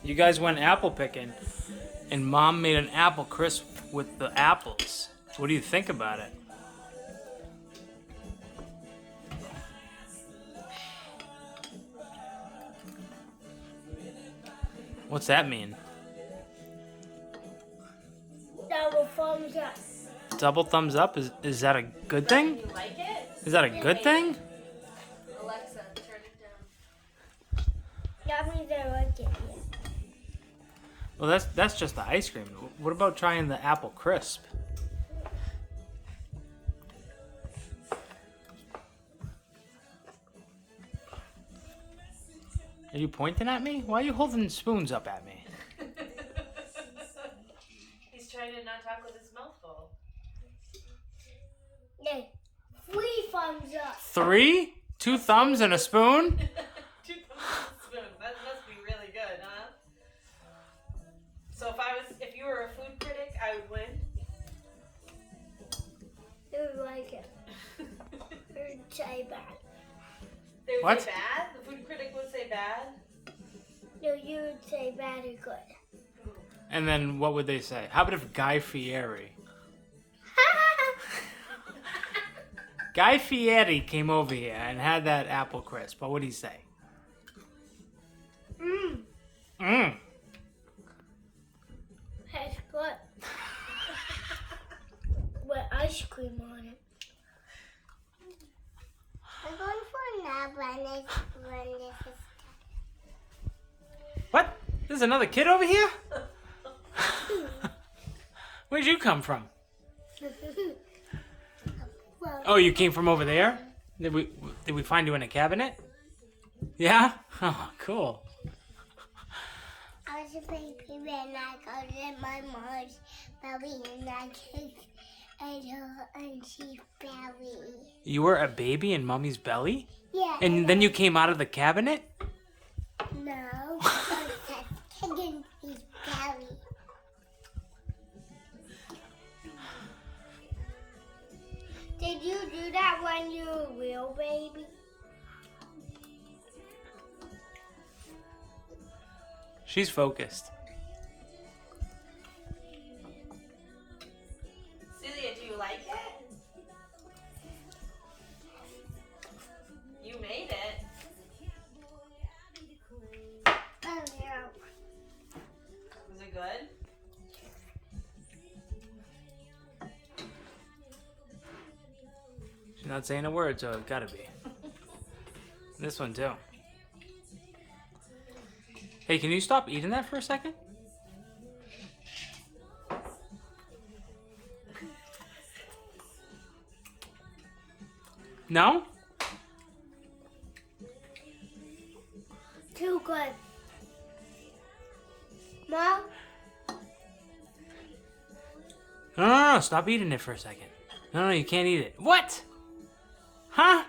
You guys went apple picking, and Mom made an apple crisp with the apples. What do you think about it? What's that mean? Double thumbs up. Double thumbs up? Is that a good thing? You like it? Is that a good thing? Alexa, turn it down. That means I like it. Well, that's just the ice cream. What about trying the apple crisp? Are you pointing at me? Why are you holding spoons up at me? He's trying to not talk with his mouth full. Yeah. 3 thumbs up. 3? 2 thumbs and a spoon? 2 thumbs and a spoon. That must be really good, huh? So if you were a food critic, I would win. You would like it. You'd say bad. They would What? say bad? The food critic would say bad? No, you would say bad or good. And then what would they say? How about if Guy Fieri? Guy Fieri came over here and had that apple crisp. What would he say? Mmm. Mmm. That's good. With ice cream on it. I'm going for a nap when this is. What? There's another kid over here? Where'd you come from? Well, Oh, you came from over there? Did we find you in a cabinet? Yeah? Oh, cool. I was a baby when I got in my mom's belly and I kicked and she belly. You were a baby in Mommy's belly? Yeah. And then you came out of the cabinet? No, I was kicking his belly. Did you do that when you were a real baby? She's focused. Celia, do you like it? You made it. Oh, yeah. Was it good? She's not saying a word, so it gotta be. This one too. Hey, can you stop eating that for a second? No? Too good. Mom? No, stop eating it for a second. No, you can't eat it. What? Huh?